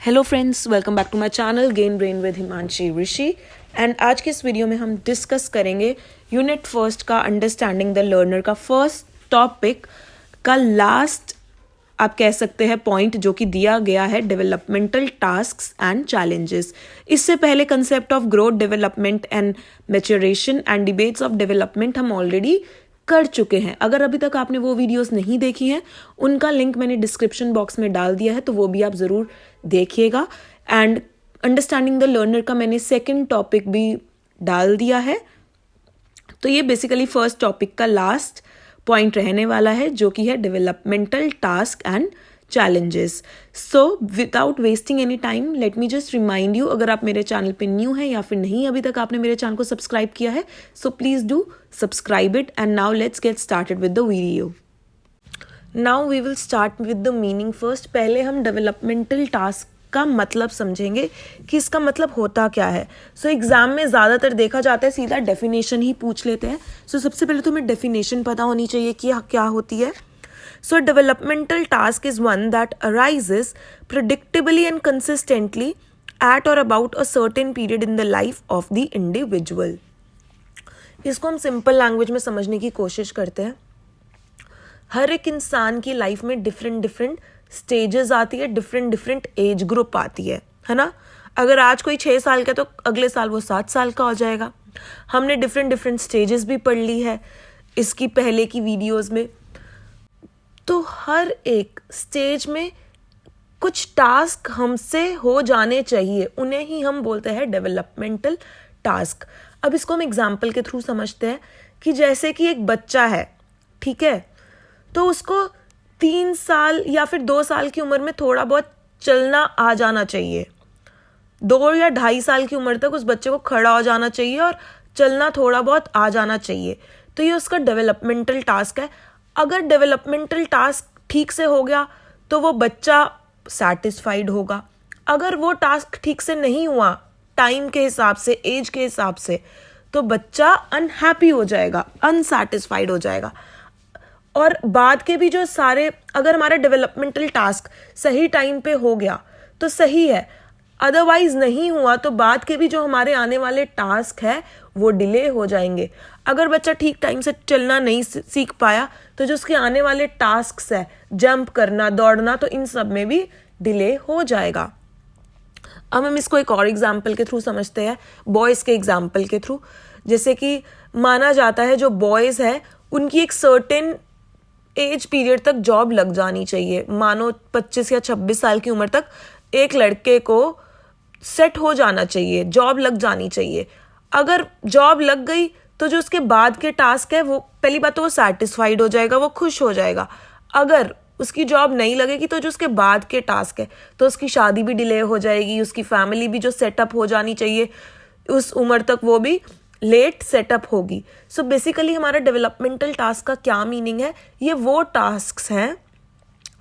Hello friends, welcome back to my channel gain brain with Himanshi Rishi. And आज के इस video में हम डिस्कस करेंगे यूनिट फर्स्ट का अंडरस्टैंडिंग द लर्नर का फर्स्ट टॉपिक का लास्ट आप कह सकते हैं पॉइंट जो कि दिया गया है डेवलपमेंटल टास्क्स एंड चैलेंजेस। इससे पहले concept of growth, development and maturation and debates of development हम ऑलरेडी कर चुके हैं। अगर अभी तक आपने वो वीडियोस नहीं देखी हैं, उनका लिंक मैंने डिस्क्रिप्शन बॉक्स में डाल दिया है, तो वो भी आप ज़रूर देखिएगा। एंड अंडरस्टैंडिंग द लर्नर का मैंने सेकंड टॉपिक भी डाल दिया है। तो ये बेसिकली फर्स्ट टॉपिक का लास्ट पॉइंट रहने वाला है जो कि है developmental task and challenges. So without wasting any time let me just remind you, अगर आप मेरे चैनल पे न्यू हैं या फिर नहीं अभी तक आपने मेरे चैनल को सब्सक्राइब किया है, so please do subscribe it. And now let's get started with the video. Now we will start with the meaning first. पहले हम डेवलपमेंटल टास्क का मतलब समझेंगे कि इसका मतलब होता क्या है। सो एग्जाम में ज़्यादातर देखा जाता है सीधा डेफिनेशन ही पूछ लेते हैं। सो सबसे पहले तो हमें डेफिनेशन पता होनी चाहिए कि क्या होती है। So developmental task is one that arises predictably and consistently at or about a certain period in the life of the individual. इसको हम सिंपल लैंग्वेज में समझने की कोशिश करते हैं। हर एक इंसान की लाइफ में डिफरेंट स्टेजेस आती है, डिफरेंट एज ग्रुप आती है ना। अगर आज कोई 6 साल का तो अगले साल वो 7 साल का हो जाएगा। हमने डिफरेंट स्टेजेस भी पढ़ ली है इसकी पहले की वीडियोस में। तो हर एक स्टेज में कुछ टास्क हमसे हो जाने चाहिए, उन्हें ही हम बोलते हैं डेवलपमेंटल टास्क। अब इसको हम एग्जाम्पल के थ्रू समझते हैं कि जैसे कि एक बच्चा है, ठीक है, तो उसको 3 साल या फिर 2 साल की उम्र में थोड़ा बहुत चलना आ जाना चाहिए। 2 या 2.5 साल की उम्र तक उस बच्चे को खड़ा हो जाना चाहिए और चलना थोड़ा बहुत आ जाना चाहिए। तो ये उसका डेवलपमेंटल टास्क है। अगर डेवलपमेंटल टास्क ठीक से हो गया तो वो बच्चा सेटिस्फाइड होगा। अगर वो टास्क ठीक से नहीं हुआ टाइम के हिसाब से, एज के हिसाब से, तो बच्चा अनहैप्पी हो जाएगा, अनसेटिस्फाइड हो जाएगा। और बाद के भी जो सारे, अगर हमारा डेवलपमेंटल टास्क सही टाइम पे हो गया तो सही है, अदरवाइज नहीं हुआ तो बाद के भी जो हमारे आने वाले टास्क है वो डिले हो जाएंगे। अगर बच्चा ठीक टाइम से चलना नहीं सीख पाया तो जो उसके आने वाले टास्क है, जंप करना, दौड़ना, तो इन सब में भी डिले हो जाएगा। अब हम इसको एक और एग्जाम्पल के थ्रू समझते हैं, बॉयज़ के एग्जाम्पल के थ्रू। जैसे कि माना जाता है जो बॉयज़ है उनकी एक सर्टेन एज पीरियड तक जॉब लग जानी चाहिए। मानो 25 या 26 साल की उम्र तक एक लड़के को सेट हो जाना चाहिए, जॉब लग जानी चाहिए। अगर जॉब लग गई तो जो उसके बाद के टास्क है वो, पहली बात तो वो सेटिस्फाइड हो जाएगा, वो खुश हो जाएगा। अगर उसकी जॉब नहीं लगेगी तो जो उसके बाद के टास्क है, तो उसकी शादी भी डिले हो जाएगी, उसकी फैमिली भी जो सेटअप हो जानी चाहिए उस उम्र तक वो भी लेट सेटअप होगी। सो बेसिकली हमारा डेवलपमेंटल टास्क का क्या मीनिंग है, ये वो टास्क्स हैं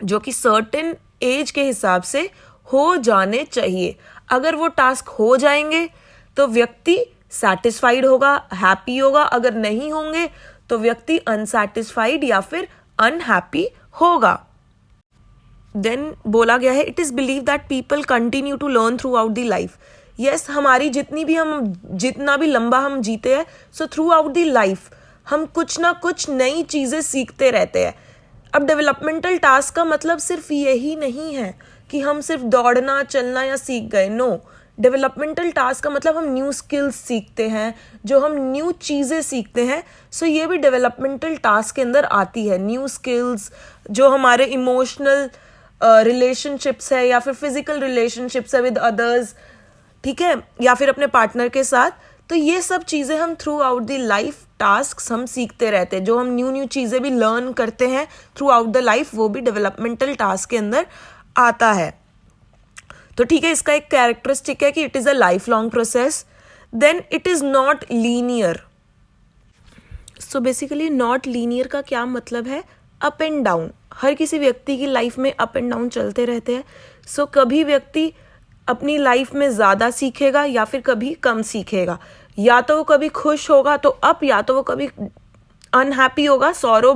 जो कि सर्टेन एज के हिसाब से हो जाने चाहिए। अगर वो टास्क हो जाएंगे तो व्यक्ति सैटिस्फाइड होगा, हैप्पी होगा। अगर नहीं होंगे तो व्यक्ति अनसैटिस्फाइड या फिर अनहैप्पी होगा। देन बोला गया है, it is believe that people continue to learn throughout the life. Yes, हमारी जितना भी लंबा हम जीते हैं, so throughout the life हम कुछ ना कुछ नई चीजें सीखते रहते हैं। अब डेवलपमेंटल टास्क का मतलब सिर्फ यही नहीं है कि हम सिर्फ दौड़ना, चलना या सीख गए। नो, डेवलपमेंटल टास्क का मतलब हम न्यू स्किल्स सीखते हैं, जो हम न्यू चीज़ें सीखते हैं। सो ये भी डेवलपमेंटल टास्क के अंदर आती है। न्यू स्किल्स जो हमारे इमोशनल रिलेशनशिप्स है या फिर फिजिकल रिलेशनशिप्स है विद अदर्स, ठीक है, या फिर अपने पार्टनर के साथ। तो ये सब चीज़ें हम through out the life task हम सीखते रहते हैं। जो हम न्यू चीज़ें भी लर्न करते हैं थ्रू आउट द लाइफ, वो भी डेवलपमेंटल टास्क के अंदर आता है। तो ठीक है, इसका एक कैरेक्टरिस्टिक है कि it is a lifelong process. Then it is not linear. So basically not linear का क्या मतलब है, अप एंड डाउन। हर किसी व्यक्ति की लाइफ में अप एंड डाउन चलते रहते हैं। सो कभी व्यक्ति अपनी लाइफ में ज़्यादा सीखेगा या फिर कभी कम सीखेगा। या तो वो कभी खुश होगा तो अप, या तो वो कभी अनहैप्पी होगा। सॉरो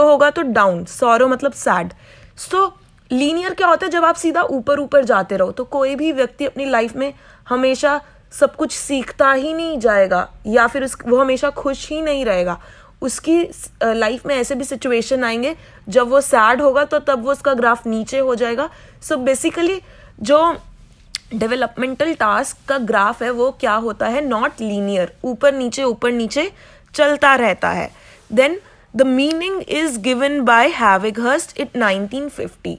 होगा तो डाउन, सॉरो मतलब सैड। सो लीनियर क्या होता है, जब आप सीधा ऊपर ऊपर जाते रहो। तो कोई भी व्यक्ति अपनी लाइफ में हमेशा सब कुछ सीखता ही नहीं जाएगा, या फिर वो हमेशा खुश ही नहीं रहेगा। उसकी लाइफ में ऐसे भी सिचुएशन आएंगे जब वो सैड होगा, तो तब वो उसका ग्राफ नीचे हो जाएगा। सो बेसिकली जो डेवलपमेंटल टास्क का ग्राफ है वो क्या होता है, नॉट लीनियर, ऊपर नीचे चलता रहता है। Then the meaning is given by Havighurst in 1950।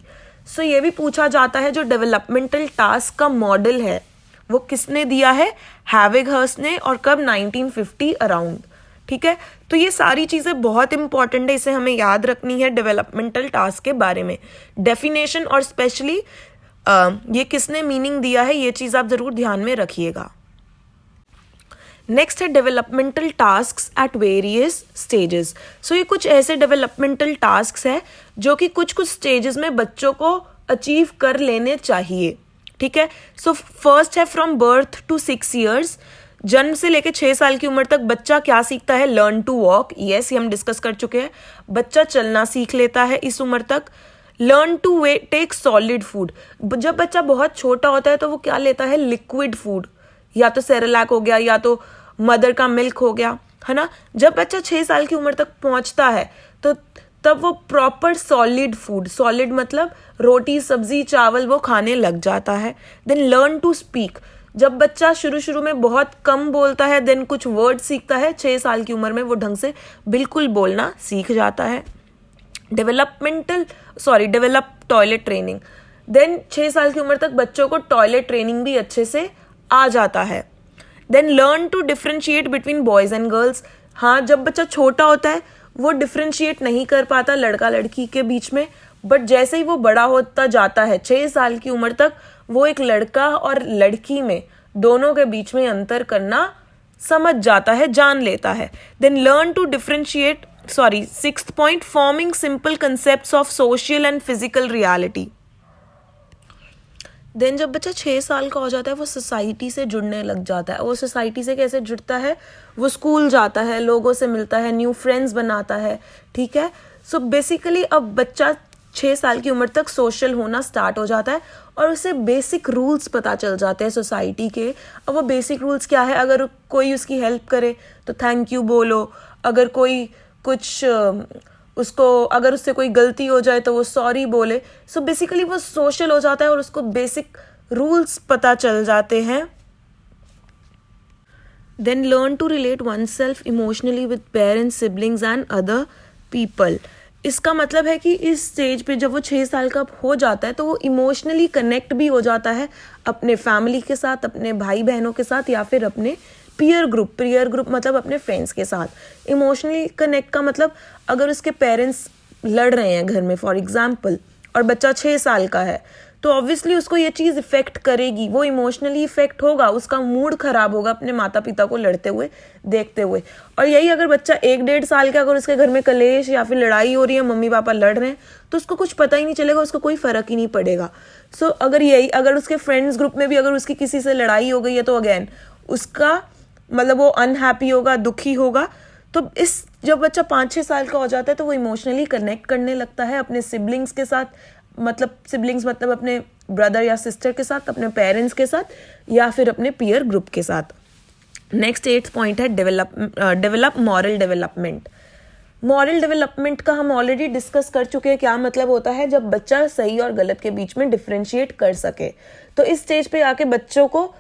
So ये भी पूछा जाता है जो डेवलपमेंटल टास्क का मॉडल है वो किसने दिया है, हैविगहर्स्ट ने, और कब, 1950 अराउंड। ठीक है, तो ये सारी चीज़ें बहुत इंपॉर्टेंट है, इसे हमें याद रखनी है डेवलपमेंटल टास्क के बारे में। डेफिनेशन और स्पेशली ये किसने मीनिंग दिया है, ये चीज़ आप ज़रूर ध्यान में रखिएगा। नेक्स्ट है developmental tasks at various stages. So ये कुछ ऐसे डेवलपमेंटल टास्क्स है जो कि कुछ स्टेजेस में बच्चों को अचीव कर लेने चाहिए। ठीक है, सो फर्स्ट है फ्रॉम बर्थ टू 6 years। जन्म से लेके 6 साल की उम्र तक बच्चा क्या सीखता है, लर्न टू वॉक। यस, ये हम डिस्कस कर चुके हैं। बच्चा चलना सीख लेता है इस उम्र तक। Learn to take solid food. जब बच्चा बहुत छोटा होता है तो वो क्या लेता है, लिक्विड फूड, या तो सेरेलैक हो गया या तो मदर का मिल्क हो गया, है ना। जब बच्चा 6 साल की उम्र तक पहुंचता है तो तब वो प्रॉपर सॉलिड फूड, सॉलिड मतलब रोटी सब्जी चावल, वो खाने लग जाता है। Then learn to speak. जब बच्चा शुरू में बहुत कम बोलता है, देन कुछ वर्ड सीखता है, 6 साल की उम्र में वो ढंग से बिल्कुल बोलना सीख जाता है। Develop toilet training. देन 6 साल की उम्र तक बच्चों को टॉयलेट ट्रेनिंग भी अच्छे से आ जाता है। Then learn to differentiate between boys and girls. हाँ, जब बच्चा छोटा होता है वो डिफ्रेंशिएट नहीं कर पाता लड़का लड़की के बीच में, बट जैसे ही वो बड़ा होता जाता है 6 साल की उम्र तक, वो एक लड़का और लड़की में दोनों के बीच में अंतर करना समझ जाता है, जान लेता है। Then learn to differentiate, 6th point, forming simple concepts of social and physical reality. Then जब बच्चा 6 साल का हो जाता है वो सोसाइटी से जुड़ने लग जाता है। वो सोसाइटी से कैसे जुड़ता है, वो स्कूल जाता है, लोगों से मिलता है, न्यू फ्रेंड्स बनाता है। ठीक है, सो बेसिकली अब बच्चा 6 साल की उम्र तक सोशल होना स्टार्ट हो जाता है और उसे बेसिक रूल्स पता चल जाते हैं सोसाइटी के। अब वो बेसिक रूल्स क्या है, अगर कोई उसकी हेल्प करे तो थैंक यू बोलो, अगर कोई कुछ अगर उससे कोई गलती हो जाए तो वो सॉरी बोले। सो बेसिकली वो सोशल हो जाता है और उसको बेसिक रूल्स पता चल जाते हैं। Then learn to relate oneself emotionally with parents, siblings and other people. इसका मतलब है कि इस स्टेज पे जब वो 6 साल का हो जाता है तो वो इमोशनली कनेक्ट भी हो जाता है अपने फैमिली के साथ, अपने भाई बहनों के साथ, या फिर अपने पीयर ग्रुप मतलब अपने फ्रेंड्स के साथ। इमोशनली कनेक्ट का मतलब अगर उसके पेरेंट्स लड़ रहे हैं घर में फॉर एग्जाम्पल और बच्चा 6 साल का है तो ऑब्वियसली उसको ये चीज़ इफेक्ट करेगी, वो इमोशनली इफेक्ट होगा, उसका मूड खराब होगा अपने माता पिता को लड़ते हुए देखते हुए। और यही अगर बच्चा 1-1.5 साल का, अगर उसके घर में कलेश या फिर लड़ाई हो रही है, मम्मी पापा लड़ रहे हैं, तो उसको कुछ पता ही नहीं चलेगा, उसको कोई फर्क ही नहीं पड़ेगा। सो अगर उसके फ्रेंड्स ग्रुप में भी अगर उसकी किसी से लड़ाई हो गई है तो अगेन उसका मतलब वो अनहैप्पी होगा, दुखी होगा। तो जब बच्चा 5-6 साल का हो जाता है तो वो इमोशनली कनेक्ट करने लगता है अपने सिबलिंग्स के साथ, मतलब अपने ब्रदर या सिस्टर के साथ, अपने पेरेंट्स के साथ, या फिर अपने पीयर ग्रुप के साथ। नेक्स्ट 8th पॉइंट है develop moral development. Moral development का हम ऑलरेडी डिस्कस कर चुके हैं, क्या मतलब होता है, जब बच्चा सही और गलत के बीच में डिफ्रेंशिएट कर सके। तो इस स्टेज पे आके बच्चों को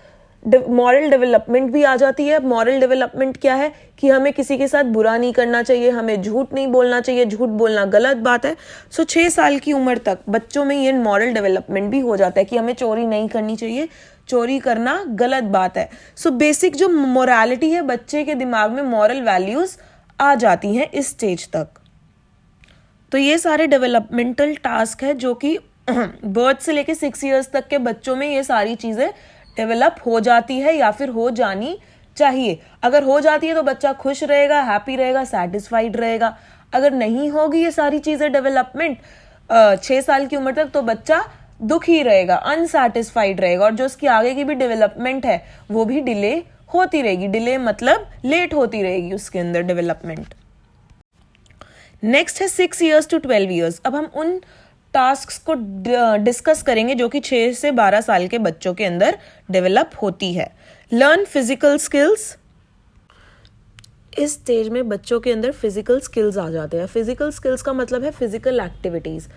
मॉरल डेवलपमेंट भी आ जाती है। मॉरल डेवलपमेंट क्या है कि हमें किसी के साथ बुरा नहीं करना चाहिए, हमें झूठ नहीं बोलना चाहिए, झूठ बोलना गलत बात है। 6 साल की उम्र तक बच्चों में ये मॉरल डेवलपमेंट भी हो जाता है कि हमें चोरी नहीं करनी चाहिए, चोरी करना गलत बात है। बेसिक जो मोरालिटी है बच्चे के दिमाग में, मॉरल वैल्यूज आ जाती हैं इस स्टेज तक। तो ये सारे डेवलपमेंटल टास्क है जो कि बर्थ से लेके 6 years तक के बच्चों में ये सारी चीजें डेवलप हो जाती है या फिर हो जानी चाहिए। अगर हो जाती है तो बच्चा खुश रहेगा, हैप्पी रहेगा, सेटिस्फाइड रहेगा। अगर नहीं होगी ये सारी चीजें डेवलपमेंट 6 साल की उम्र तक, तो बच्चा दुखी रहेगा, अनसेटिस्फाइड रहेगा, और जो उसकी आगे की भी डेवलपमेंट है वो भी डिले होती रहेगी। डिले मतलब लेट होती रहेगी उसके अंदर डेवलपमेंट। नेक्स्ट है 6 years to 12 years। अब हम उन टास्क्स को डिस्कस करेंगे जो कि 6 से 12 साल के बच्चों के अंदर डेवलप होती है। Learn physical skills. इस स्टेज में बच्चों के अंदर फिजिकल स्किल्स आ जाते हैं। फिजिकल स्किल्स का मतलब है फिजिकल एक्टिविटीज़,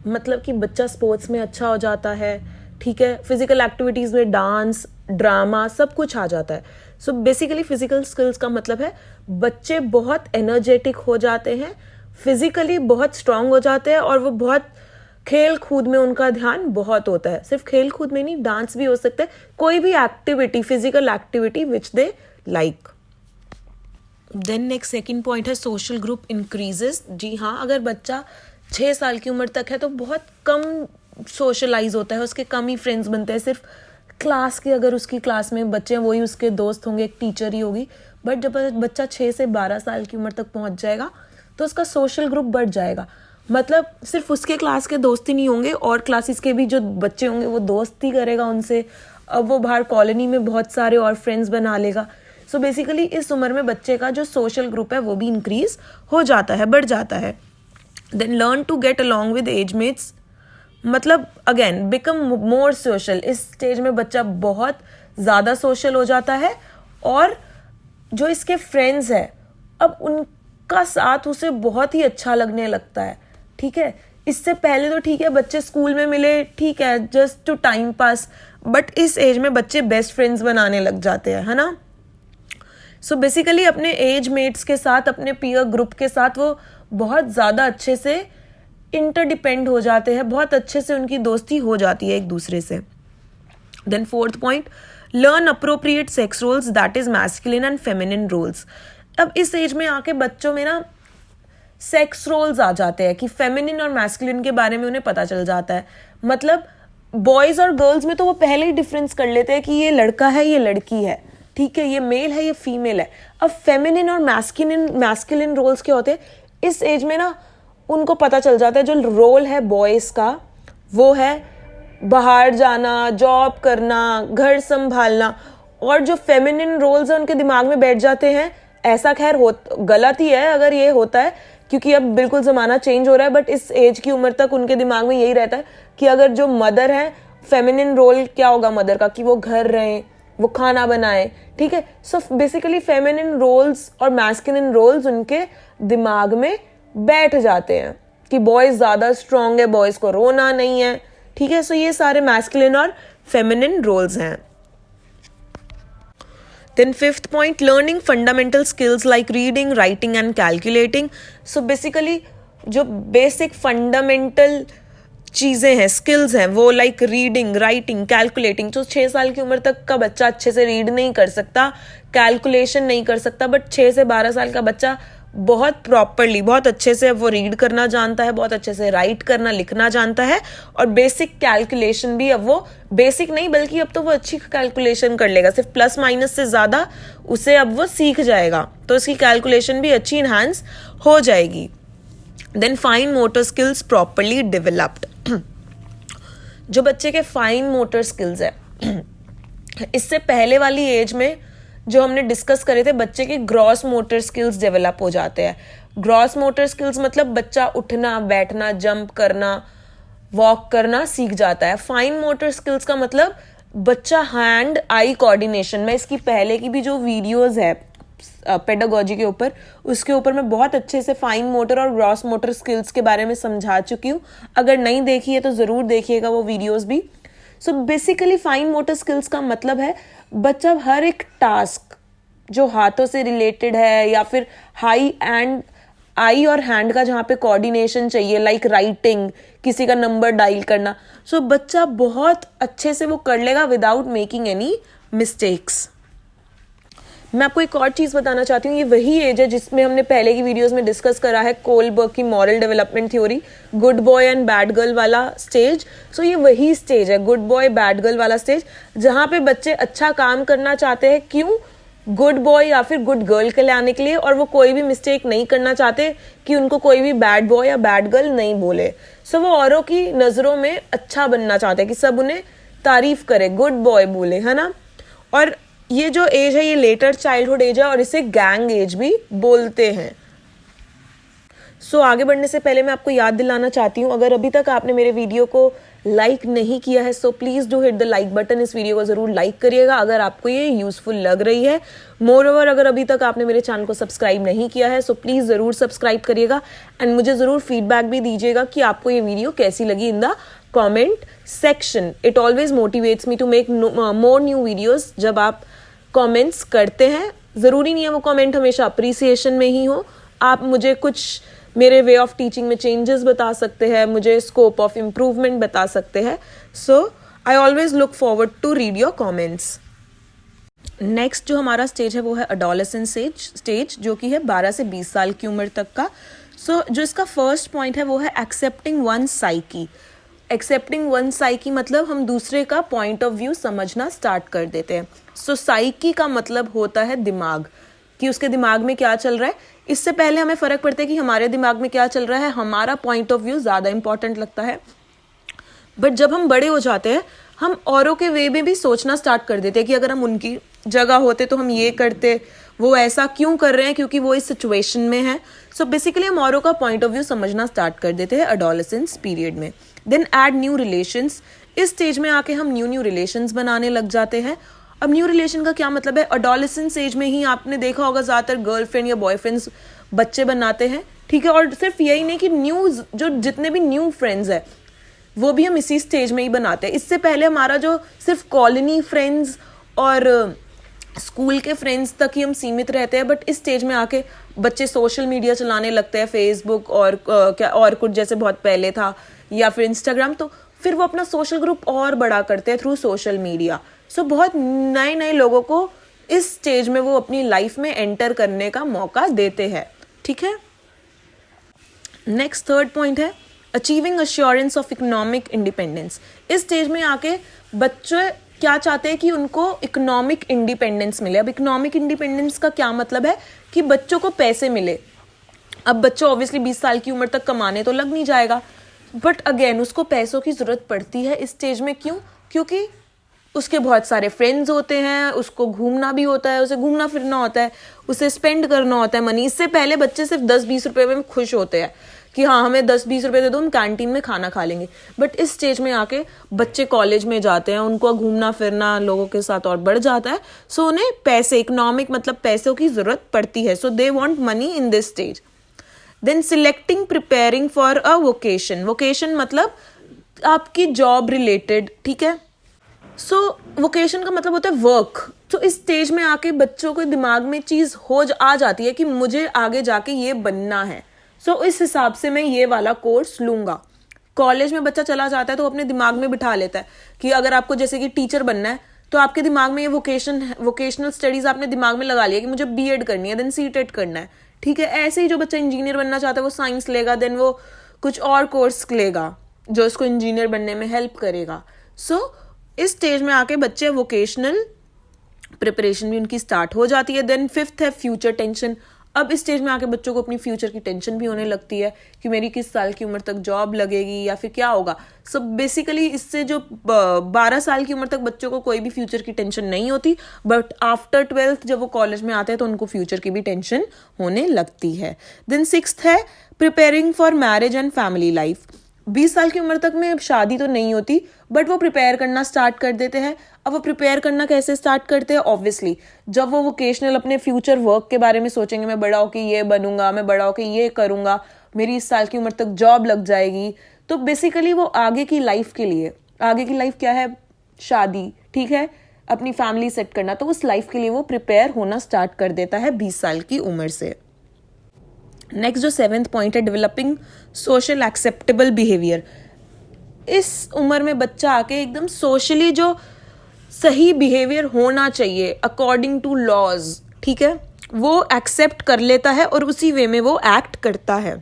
मतलब कि बच्चा स्पोर्ट्स में अच्छा हो जाता है, ठीक है। फिजिकल एक्टिविटीज़ में डांस, ड्रामा सब कुछ आ जाता है। सो बेसिकली फिजिकल स्किल्स का मतलब है बच्चे बहुत एनर्जेटिक हो जाते हैं, फिजिकली बहुत स्ट्रांग हो जाते हैं और वो बहुत खेल कूद में उनका ध्यान बहुत होता है। सिर्फ खेल कूद में नहीं, डांस भी हो सकता है, कोई भी activity, physical activity which they like. Then next second point है सोशल ग्रुप इंक्रीजेस। जी हाँ, अगर बच्चा 6 साल की उम्र तक है तो बहुत कम सोशलाइज होता है, उसके कम ही फ्रेंड्स बनते हैं। सिर्फ क्लास के, अगर उसकी क्लास में बच्चे हैं वही उसके दोस्त होंगे, एक टीचर ही होगी। बट जब बच्चा 6 से 12 साल की उम्र तक पहुंच जाएगा तो उसका सोशल ग्रुप बढ़ जाएगा। मतलब सिर्फ उसके क्लास के दोस्त ही नहीं होंगे, और क्लासेस के भी जो बच्चे होंगे वो दोस्ती करेगा उनसे। अब वो बाहर कॉलोनी में बहुत सारे और फ्रेंड्स बना लेगा। सो बेसिकली इस उम्र में बच्चे का जो सोशल ग्रुप है वो भी इंक्रीज हो जाता है, बढ़ जाता है। Then learn to get along with age mates, मतलब अगेन बिकम मोर सोशल। इस स्टेज में बच्चा बहुत ज़्यादा सोशल हो जाता है और जो इसके फ्रेंड्स है अब उनका साथ उसे बहुत ही अच्छा लगने लगता है, ठीक है। इससे पहले तो ठीक है बच्चे स्कूल में मिले, ठीक है, just to time pass, but इस एज में बच्चे बेस्ट फ्रेंड्स बनाने लग जाते हैं, है ना। सो बेसिकली अपने एज मेट्स के साथ, अपने पीयर ग्रुप के साथ वो बहुत ज़्यादा अच्छे से इंटरडिपेंड हो जाते हैं, बहुत अच्छे से उनकी दोस्ती हो जाती है एक दूसरे से। Then fourth point, learn appropriate sex roles, that is masculine and feminine roles. अब इस एज में आके बच्चों में ना सेक्स रोल्स आ जाते हैं कि फेमिनिन और मैस्कुलिन के बारे में उन्हें पता चल जाता है। मतलब बॉयज़ और गर्ल्स में तो वो पहले ही डिफरेंस कर लेते हैं कि ये लड़का है, ये लड़की है, ठीक है, ये मेल है, ये फीमेल है। अब फेमिनिन और मैस्कुलिन रोल्स क्या होते हैं इस एज में ना, उनको पता चल जाता है। जो रोल है बॉयज़ का वो है बाहर जाना, जॉब करना, घर संभालना, और जो फेमिनिन रोल्स हैं उनके दिमाग में बैठ जाते हैं। ऐसा खैर गलत ही है अगर ये होता है, क्योंकि अब बिल्कुल ज़माना चेंज हो रहा है, बट इस एज की उम्र तक उनके दिमाग में यही रहता है कि अगर जो मदर है, फेमिनिन रोल क्या होगा मदर का, कि वो घर रहें, वो खाना बनाए, ठीक है। सो बेसिकली फेमिनिन रोल्स और मैस्कुलिन रोल्स उनके दिमाग में बैठ जाते हैं कि बॉयज़ ज़्यादा स्ट्रांग है, बॉयज़ को रोना नहीं है, ठीक है। सो ये सारे मैस्कुलिन और फेमिनिन रोल्स हैं। Then fifth point, learning fundamental skills like reading, writing and calculating. So basically जो basic fundamental चीज़ें हैं, स्किल्स हैं, वो लाइक रीडिंग, राइटिंग, कैलकुलेटिंग। तो 6 साल की उम्र तक का बच्चा अच्छे से रीड नहीं कर सकता, कैलकुलेशन नहीं कर सकता, बट 6 से 12 साल का बच्चा बहुत प्रॉपरली, बहुत अच्छे से वो रीड करना जानता है, बहुत अच्छे से राइट करना, लिखना जानता है, और बेसिक कैलकुलेशन भी अब वो बेसिक नहीं बल्कि अब तो वो अच्छी कैलकुलेशन कर लेगा। सिर्फ प्लस माइनस से ज़्यादा उसे अब वो सीख जाएगा, तो उसकी कैलकुलेशन भी अच्छी इन्हांस हो जाएगी। Then fine motor skills properly developed. जो बच्चे के फाइन मोटर स्किल्स है, इससे पहले वाली एज में जो हमने डिस्कस करे थे, बच्चे के ग्रॉस मोटर स्किल्स डेवलप हो जाते हैं। ग्रॉस मोटर स्किल्स मतलब बच्चा उठना, बैठना, जंप करना, वॉक करना सीख जाता है। फाइन मोटर स्किल्स का मतलब बच्चा हैंड आई कोऑर्डिनेशन में, इसकी पहले की भी जो वीडियोस है पेडागोजी के ऊपर, उसके ऊपर मैं बहुत अच्छे से फाइन मोटर और ग्रॉस मोटर स्किल्स के बारे में समझा चुकी हूँ। अगर नहीं देखी है तो ज़रूर देखिएगा वो वीडियोस भी। So basically fine motor skills का मतलब है बच्चा हर एक टास्क जो हाथों से रिलेटेड है, या फिर आई और हैंड का जहाँ पे कोऑर्डिनेशन चाहिए, लाइक राइटिंग, किसी का नंबर डायल करना, सो बच्चा बहुत अच्छे से वो कर लेगा विदाउट मेकिंग एनी मिस्टेक्स। मैं आपको एक और चीज़ बताना चाहती हूँ, ये वही एज है जिसमें हमने पहले की वीडियोस में डिस्कस करा है कोलबर्ग की moral development theory, good boy and bad girl वाला स्टेज। सो ये वही स्टेज है, गुड बॉय बैड गर्ल वाला स्टेज, जहाँ पे बच्चे अच्छा काम करना चाहते हैं। क्यों? गुड बॉय या फिर गुड गर्ल के लाने के लिए, और वो कोई भी मिस्टेक नहीं करना चाहते कि उनको कोई भी बैड बॉय या बैड गर्ल नहीं बोले। सो वो औरों की नज़रों में अच्छा बनना चाहते हैं कि सब उन्हें तारीफ करे, गुड बॉय बोले, है ना। और ये जो एज है ये लेटर चाइल्डहुड एज है, और इसे गैंग एज भी बोलते हैं। सो आगे बढ़ने से पहले मैं आपको याद दिलाना चाहती हूँ, अगर अभी तक आपने मेरे वीडियो को लाइक नहीं किया है so please do hit the like button. इस वीडियो को ज़रूर लाइक करिएगा अगर आपको ये यूज़फुल लग रही है। मोर ओवर, अगर अभी तक आपने मेरे चैनल को सब्सक्राइब नहीं किया है सो प्लीज़ ज़रूर सब्सक्राइब करिएगा एंड मुझे ज़रूर फीडबैक भी दीजिएगा कि आपको ये वीडियो कैसी लगी in the comment section. It always motivates me to make more new videos जब आप कॉमेंट्स करते हैं। ज़रूरी नहीं है वो कॉमेंट हमेशा अप्रिसिएशन में ही हो, आप मुझे कुछ मेरे वे ऑफ टीचिंग में चेंजेस बता सकते हैं, मुझे स्कोप ऑफ इम्प्रूवमेंट बता सकते हैं। So I always look forward to read your comments. Next जो हमारा स्टेज है वो है अडोलेसेंस स्टेज, जो कि है 12 से 20 साल की उम्र तक का। सो जो इसका फर्स्ट पॉइंट है वो है accepting one psyche. Accepting one psyche मतलब हम दूसरे का पॉइंट ऑफ व्यू समझना स्टार्ट कर देते हैं। सो साइकी का मतलब होता है दिमाग, कि उसके दिमाग में क्या चल रहा है। इससे पहले हमें फ़र्क पड़ता है कि हमारे दिमाग में क्या चल रहा है, हमारा पॉइंट ऑफ व्यू ज़्यादा इंपॉर्टेंट लगता है। बट जब हम बड़े हो जाते हैं हम औरों के वे में भी सोचना स्टार्ट कर देते हैं कि अगर हम उनकी जगह होते तो हम ये करते, वो ऐसा क्यों कर रहे हैं क्योंकि वो इस सिचुएशन में है। सो बेसिकली हम औरों का पॉइंट ऑफ व्यू समझना स्टार्ट कर देते हैं अडोलेसेंस पीरियड में। Then add new relations. इस स्टेज में आके हम न्यू रिलेशंस बनाने लग जाते हैं। अब न्यू रिलेशन का क्या मतलब है, अडोलेसेंस एज में ही आपने देखा होगा ज़्यादातर गर्लफ्रेंड या बॉयफ्रेंड्स बच्चे बनाते हैं, ठीक है। और सिर्फ यही नहीं कि न्यू जो जितने भी न्यू फ्रेंड्स हैं वो भी हम इसी स्टेज में ही बनाते हैं। इससे पहले हमारा जो सिर्फ कॉलोनी फ्रेंड्स और स्कूल के फ्रेंड्स तक ही हम सीमित रहते हैं। बट इस स्टेज में आके बच्चे सोशल मीडिया चलाने लगते हैं, फेसबुक और क्या और कुछ जैसे बहुत पहले था, या फिर इंस्टाग्राम। तो फिर वो अपना सोशल ग्रुप और बड़ा करते हैं थ्रू सोशल मीडिया। सो बहुत नए नए लोगों को इस स्टेज में वो अपनी लाइफ में एंटर करने का मौका देते हैं, ठीक है। नेक्स्ट थर्ड पॉइंट है achieving assurance of economic independence. इस स्टेज में आके बच्चे क्या चाहते हैं कि उनको इकोनॉमिक इंडिपेंडेंस मिले। अब इकोनॉमिक इंडिपेंडेंस का क्या मतलब है कि बच्चों को पैसे मिले। अब बच्चों ऑब्वियसली 20 साल की उम्र तक कमाने तो लग नहीं जाएगा, बट अगेन उसको पैसों की ज़रूरत पड़ती है इस स्टेज में। क्यों? क्योंकि उसके बहुत सारे फ्रेंड्स होते हैं, उसको घूमना भी होता है, उसे घूमना फिरना होता है, उसे स्पेंड करना होता है मनी। इससे पहले बच्चे सिर्फ 10-20 रुपए में खुश होते हैं कि हाँ हमें 10-20 रुपए दे दो, हम कैंटीन में खाना खा लेंगे। बट इस स्टेज में आके बच्चे कॉलेज में जाते हैं, उनको घूमना फिरना लोगों के साथ और बढ़ जाता है। सो उन्हें पैसे, इकोनॉमिक मतलब पैसों की ज़रूरत पड़ती है। So they want money in this stage. Then selecting preparing for a vocation. Vocation मतलब आपकी जॉब रिलेटेड, ठीक है। सो वोकेशन का मतलब होता है वर्क। तो इस स्टेज में आके बच्चों के दिमाग में चीज़ आ जाती है कि मुझे आगे जाके ये बनना है। सो इस हिसाब से मैं ये वाला कोर्स लूँगा। कॉलेज में बच्चा चला जाता है तो अपने दिमाग में बिठा लेता है कि अगर आपको जैसे कि टीचर बनना है तो आपके दिमाग में ये वोकेशनल स्टडीज़ आपने दिमाग में लगा लिया कि मुझे बीएड करनी है, देन सीटेट करना है, ठीक है। ऐसे ही जो बच्चा इंजीनियर बनना चाहता है वो साइंस लेगा, देन वो कुछ और कोर्स लेगा जो उसको इंजीनियर बनने में हेल्प करेगा। सो इस स्टेज में आके बच्चे वोकेशनल प्रिपरेशन भी उनकी स्टार्ट हो जाती है। देन फिफ्थ है फ्यूचर टेंशन। अब इस स्टेज में आके बच्चों को अपनी फ्यूचर की टेंशन भी होने लगती है कि मेरी किस साल की उम्र तक जॉब लगेगी या फिर क्या होगा। सो बेसिकली इससे जो 12 साल की उम्र तक बच्चों को कोई भी फ्यूचर की टेंशन नहीं होती, बट आफ्टर 12th जब वो कॉलेज में आते हैं तो उनको फ्यूचर की भी टेंशन होने लगती है। देन सिक्स्थ है preparing for marriage and family life. 20 साल की उम्र तक में शादी तो नहीं होती बट वो प्रिपेयर करना स्टार्ट कर देते हैं। अब वो प्रिपेयर करना कैसे स्टार्ट करते हैं, ऑब्वियसली जब वो वोकेशनल अपने फ्यूचर वर्क के बारे में सोचेंगे, मैं बड़ा होकर ये बनूंगा, मैं बड़ा होकर ये करूंगा, मेरी इस साल की उम्र तक जॉब लग जाएगी। तो बेसिकली वो आगे की लाइफ के लिए, आगे की लाइफ क्या है, शादी, ठीक है, अपनी फैमिली सेट करना, तो उस लाइफ के लिए वो प्रिपेयर होना स्टार्ट कर देता है 20 साल की उम्र से। नेक्स्ट जो 7th पॉइंट है डेवलपिंग सोशल एक्सेप्टेबल बिहेवियर। इस उम्र में बच्चा आके एकदम सोशली जो सही बिहेवियर होना चाहिए अकॉर्डिंग टू लॉज, ठीक है, वो एक्सेप्ट कर लेता है और उसी वे में वो एक्ट करता है।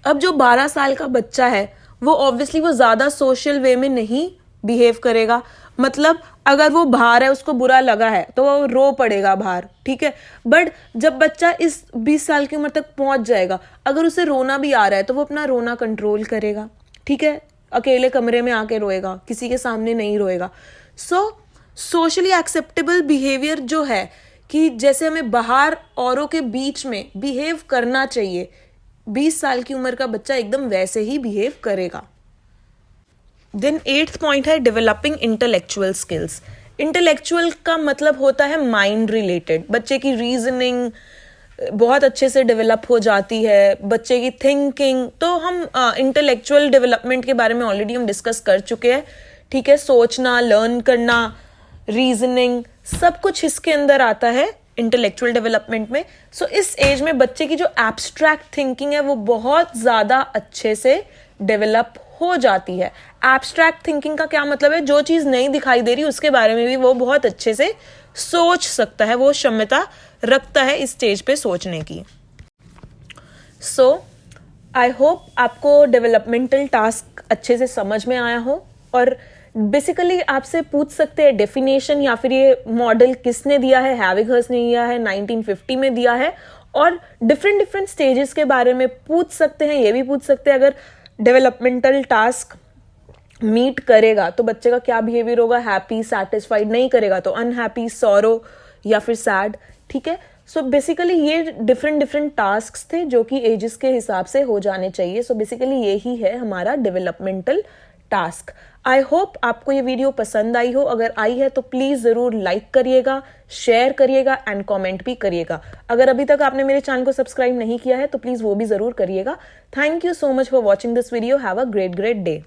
अब जो 12 साल का बच्चा है वो ऑब्वियसली वो ज़्यादा सोशल वे में नहीं बिहेव करेगा। मतलब अगर वो बाहर है, उसको बुरा लगा है तो वो रो पड़ेगा बाहर, ठीक है। बट जब बच्चा इस 20 साल की उम्र तक पहुंच जाएगा, अगर उसे रोना भी आ रहा है तो वो अपना रोना कंट्रोल करेगा, ठीक है, अकेले कमरे में आके रोएगा, किसी के सामने नहीं रोएगा। सो सोशली एक्सेप्टेबल बिहेवियर जो है कि जैसे हमें बाहर औरों के बीच में बिहेव करना चाहिए, 20 साल की उम्र का बच्चा एकदम वैसे ही बिहेव करेगा। देन 8th पॉइंट है डेवलपिंग इंटेलेक्चुअल स्किल्स। इंटेलेक्चुअल का मतलब होता है माइंड रिलेटेड। बच्चे की रीजनिंग बहुत अच्छे से डेवलप हो जाती है, बच्चे की थिंकिंग। तो हम इंटेलेक्चुअल डेवलपमेंट के बारे में ऑलरेडी हम डिस्कस कर चुके हैं, ठीक है। सोचना, लर्न करना, रीजनिंग, सब कुछ इसके अंदर आता है इंटेलेक्चुअल डेवलपमेंट में। सो इस एज में बच्चे की जो एब्स्ट्रैक्ट थिंकिंग है वो बहुत ज़्यादा अच्छे से डेवलप हो जाती है। एब्स्ट्रैक्ट थिंकिंग का क्या मतलब है? जो चीज़ नहीं दिखाई दे रही उसके बारे में भी वो बहुत अच्छे से सोच सकता है, वो क्षमता रखता है इस स्टेज पे सोचने की। सो आई होप आपको डेवलपमेंटल टास्क अच्छे से समझ में आया हो। और बेसिकली आपसे पूछ सकते हैं डेफिनेशन या फिर ये मॉडल किसने दिया है, हैविगर्स ने दिया है, 1950 में दिया है। और डिफरेंट स्टेजेस के बारे में पूछ सकते हैं। ये भी पूछ सकते हैं अगर डेवलपमेंटल टास्क मीट करेगा तो बच्चे का क्या बिहेवियर होगा, हैप्पी, सैटिस्फाइड, नहीं करेगा तो अनहैप्पी, सॉरो या फिर सैड, ठीक है। सो बेसिकली ये डिफरेंट टास्क थे जो कि एजेस के हिसाब से हो जाने चाहिए। सो बेसिकली यही है हमारा डेवलपमेंटल टास्क। आई होप आपको ये वीडियो पसंद आई हो। अगर आई है तो प्लीज जरूर लाइक करिएगा, शेयर करिएगा एंड कमेंट भी करिएगा। अगर अभी तक आपने मेरे चैनल को सब्सक्राइब नहीं किया है तो प्लीज वो भी जरूर करिएगा। Thank you so much for watching this video. Have a great day.